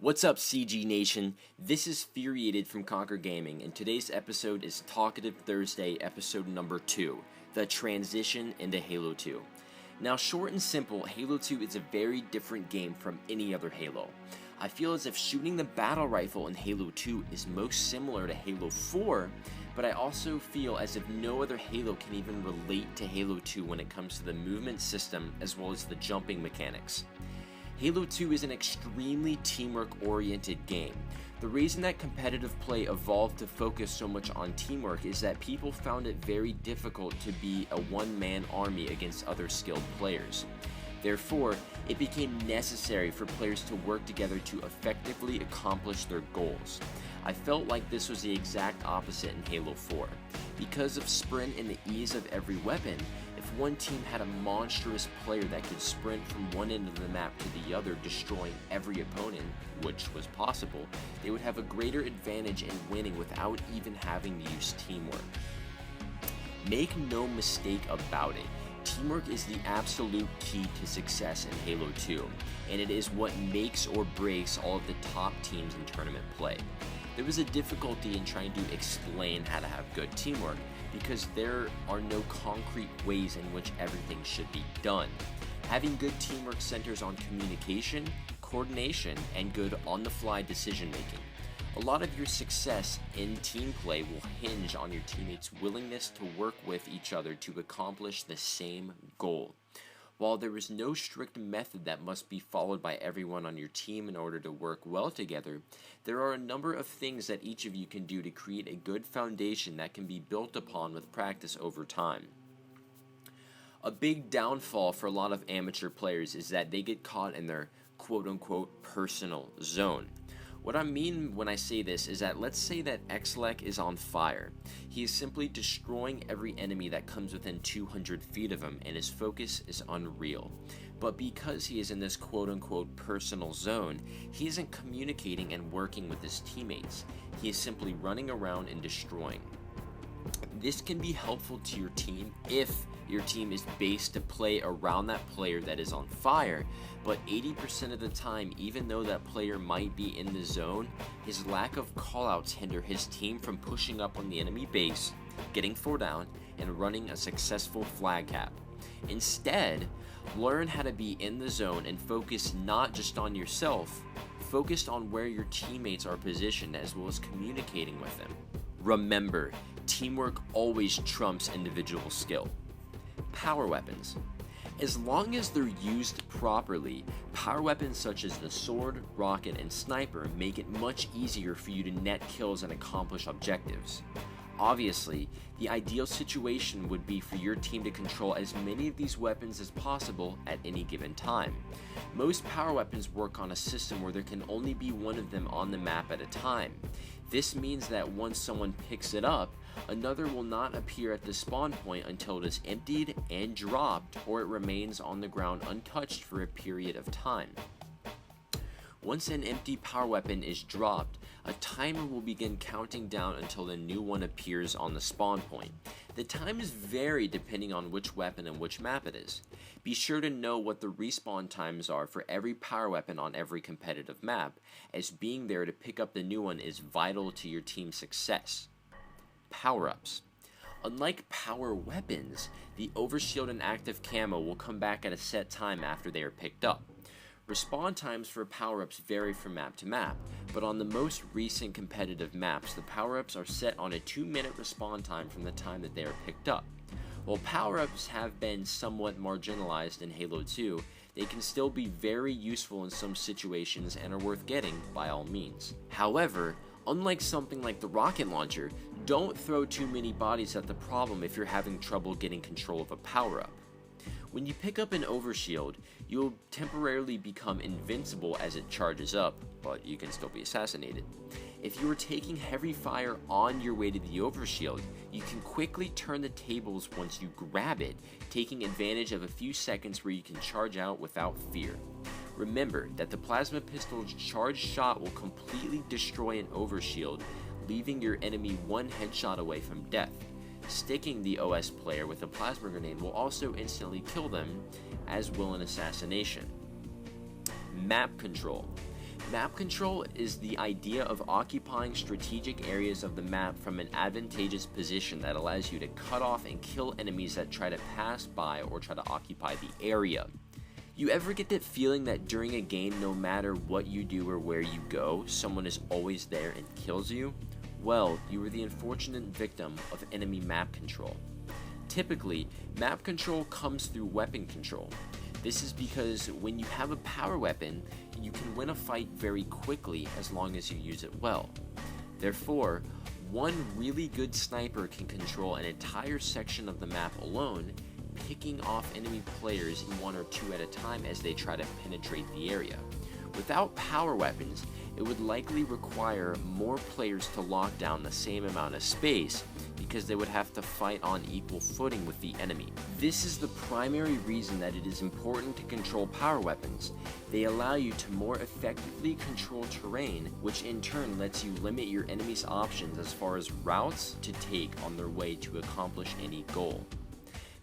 What's up, CG Nation? This is Furiated from Conquer Gaming, and today's episode is Talkative Thursday, episode number 2, the transition into Halo 2. Now, short and simple, Halo 2 is a very different game from any other Halo. I feel as if shooting the battle rifle in Halo 2 is most similar to Halo 4, but I also feel as if no other Halo can even relate to Halo 2 when it comes to the movement system as well as the jumping mechanics. Halo 2 is an extremely teamwork-oriented game. The reason that competitive play evolved to focus so much on teamwork is that people found it very difficult to be a one-man army against other skilled players. Therefore, it became necessary for players to work together to effectively accomplish their goals. I felt like this was the exact opposite in Halo 4. Because of sprint and the ease of every weapon, if one team had a monstrous player that could sprint from one end of the map to the other, destroying every opponent, which was possible, they would have a greater advantage in winning without even having to use teamwork. Make no mistake about it, teamwork is the absolute key to success in Halo 2, and it is what makes or breaks all of the top teams in tournament play. There was a difficulty in trying to explain how to have good teamwork because there are no concrete ways in which everything should be done. Having good teamwork centers on communication, coordination, and good on-the-fly decision making. A lot of your success in team play will hinge on your teammates' willingness to work with each other to accomplish the same goal. While there is no strict method that must be followed by everyone on your team in order to work well together, there are a number of things that each of you can do to create a good foundation that can be built upon with practice over time. A big downfall for a lot of amateur players is that they get caught in their quote-unquote personal zone. What I mean when I say this is that let's say that Xlek is on fire. He is simply destroying every enemy that comes within 200 feet of him, and his focus is unreal. But because he is in this quote-unquote personal zone, he isn't communicating and working with his teammates. He is simply running around and destroying. This can be helpful to your team if your team is based to play around that player that is on fire, but 80% of the time, even though that player might be in the zone, his lack of callouts hinder his team from pushing up on the enemy base, getting 4 down, and running a successful flag cap. Instead, learn how to be in the zone and focus not just on yourself, focus on where your teammates are positioned as well as communicating with them. Remember, teamwork always trumps individual skill. Power weapons. As long as they're used properly, power weapons such as the sword, rocket, and sniper make it much easier for you to net kills and accomplish objectives. Obviously, the ideal situation would be for your team to control as many of these weapons as possible at any given time. Most power weapons work on a system where there can only be one of them on the map at a time. This means that once someone picks it up, another will not appear at the spawn point until it is emptied and dropped, or it remains on the ground untouched for a period of time. Once an empty power weapon is dropped, a timer will begin counting down until the new one appears on the spawn point. The times vary depending on which weapon and which map it is. Be sure to know what the respawn times are for every power weapon on every competitive map, as being there to pick up the new one is vital to your team's success. Power-ups. Unlike power weapons, the overshield and active camo will come back at a set time after they are picked up. Respawn times for power-ups vary from map to map, but on the most recent competitive maps, the power-ups are set on a 2-minute respawn time from the time that they are picked up. While power-ups have been somewhat marginalized in Halo 2, they can still be very useful in some situations and are worth getting by all means. However, unlike something like the rocket launcher, don't throw too many bodies at the problem if you're having trouble getting control of a power-up. When you pick up an overshield, you'll temporarily become invincible as it charges up, but you can still be assassinated. If you are taking heavy fire on your way to the overshield, you can quickly turn the tables once you grab it, taking advantage of a few seconds where you can charge out without fear. Remember that the plasma pistol's charged shot will completely destroy an overshield, leaving your enemy one headshot away from death. Sticking the OS player with a plasma grenade will also instantly kill them, as will an assassination. Map control. Map control is the idea of occupying strategic areas of the map from an advantageous position that allows you to cut off and kill enemies that try to pass by or try to occupy the area. You ever get that feeling that during a game, no matter what you do or where you go, someone is always there and kills you? Well, you were the unfortunate victim of enemy map control. Typically, map control comes through weapon control. This is because when you have a power weapon, you can win a fight very quickly as long as you use it well. Therefore, one really good sniper can control an entire section of the map alone, picking off enemy players one or two at a time as they try to penetrate the area. Without power weapons, it would likely require more players to lock down the same amount of space because they would have to fight on equal footing with the enemy. This is the primary reason that it is important to control power weapons. They allow you to more effectively control terrain, which in turn lets you limit your enemy's options as far as routes to take on their way to accomplish any goal.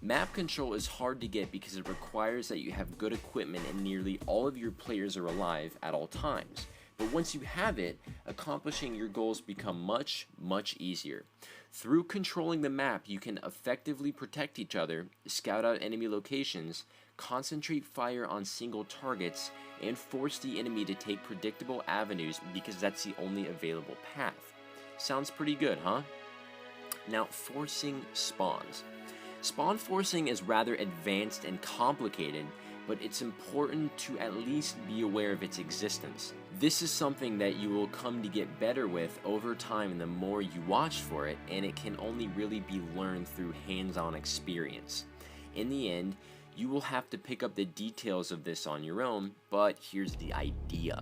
Map control is hard to get because it requires that you have good equipment and nearly all of your players are alive at all times. But once you have it, accomplishing your goals become much easier. Through controlling the map, you can effectively protect each other, scout out enemy locations, concentrate fire on single targets, and force the enemy to take predictable avenues because that's the only available path. Sounds pretty good, huh? Now, forcing spawns. Spawn forcing is rather advanced and complicated, but it's important to at least be aware of its existence. This is something that you will come to get better with over time the more you watch for it, and it can only really be learned through hands-on experience. In the end, you will have to pick up the details of this on your own, but here's the idea.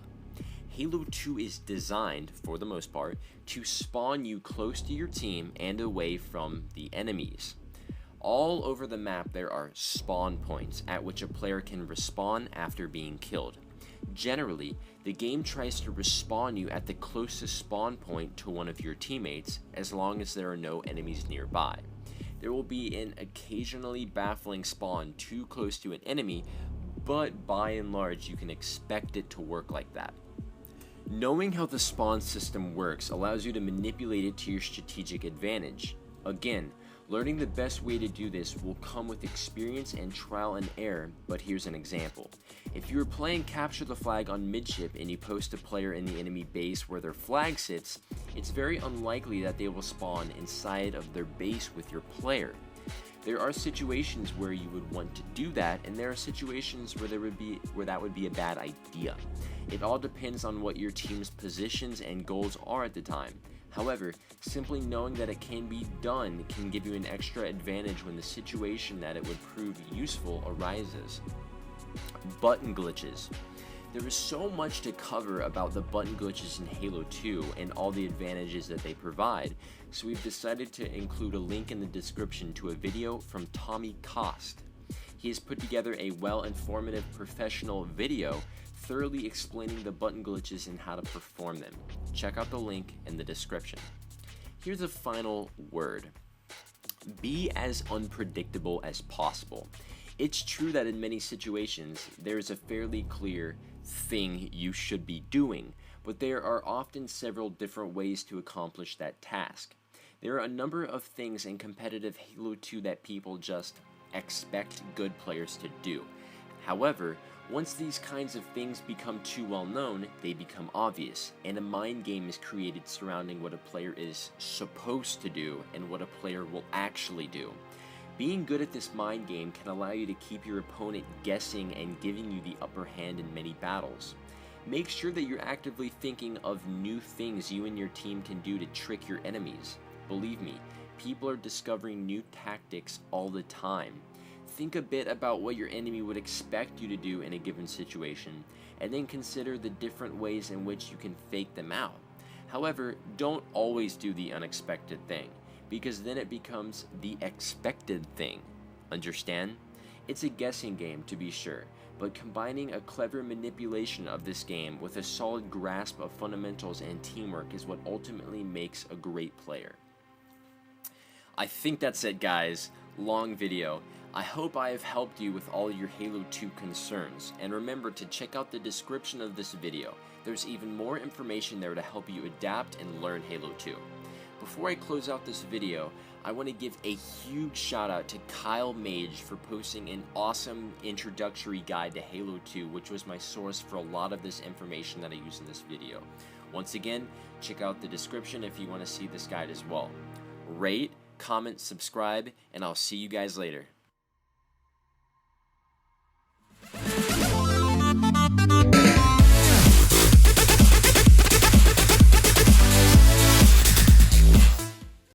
Halo 2 is designed, for the most part, to spawn you close to your team and away from the enemies. All over the map there are spawn points at which a player can respawn after being killed. Generally, the game tries to respawn you at the closest spawn point to one of your teammates as long as there are no enemies nearby. There will be an occasionally baffling spawn too close to an enemy, but by and large you can expect it to work like that. Knowing how the spawn system works allows you to manipulate it to your strategic advantage. Again, learning the best way to do this will come with experience and trial and error, but here's an example. If you are playing capture the flag on midship and you post a player in the enemy base where their flag sits, it's very unlikely that they will spawn inside of their base with your player. There are situations where you would want to do that, and there are situations where that would be a bad idea. It all depends on what your team's positions and goals are at the time. However, simply knowing that it can be done can give you an extra advantage when the situation that it would prove useful arises. Button glitches. There is so much to cover about the button glitches in Halo 2 and all the advantages that they provide, so we've decided to include a link in the description to a video from Tommy Cost. He has put together a well-informative professional video thoroughly explaining the button glitches and how to perform them. Check out the link in the description. Here's a final word. Be as unpredictable as possible. It's true that in many situations, there is a fairly clear thing you should be doing, but there are often several different ways to accomplish that task. There are a number of things in competitive Halo 2 that people just expect good players to do. However, once these kinds of things become too well known, they become obvious, and a mind game is created surrounding what a player is supposed to do and what a player will actually do. Being good at this mind game can allow you to keep your opponent guessing and giving you the upper hand in many battles. Make sure that you're actively thinking of new things you and your team can do to trick your enemies. Believe me, people are discovering new tactics all the time. Think a bit about what your enemy would expect you to do in a given situation, and then consider the different ways in which you can fake them out. However, don't always do the unexpected thing, because then it becomes the expected thing. Understand? It's a guessing game, to be sure, but combining a clever manipulation of this game with a solid grasp of fundamentals and teamwork is what ultimately makes a great player. I think that's it, guys. Long video. I hope I have helped you with all your Halo 2 concerns, and remember to check out the description of this video. There's even more information there to help you adapt and learn Halo 2. Before I close out this video, I want to give a huge shout out to Kyle Mage for posting an awesome introductory guide to Halo 2, which was my source for a lot of this information that I use in this video. Once again, check out the description if you want to see this guide as well. Rate, comment, subscribe, and I'll see you guys later.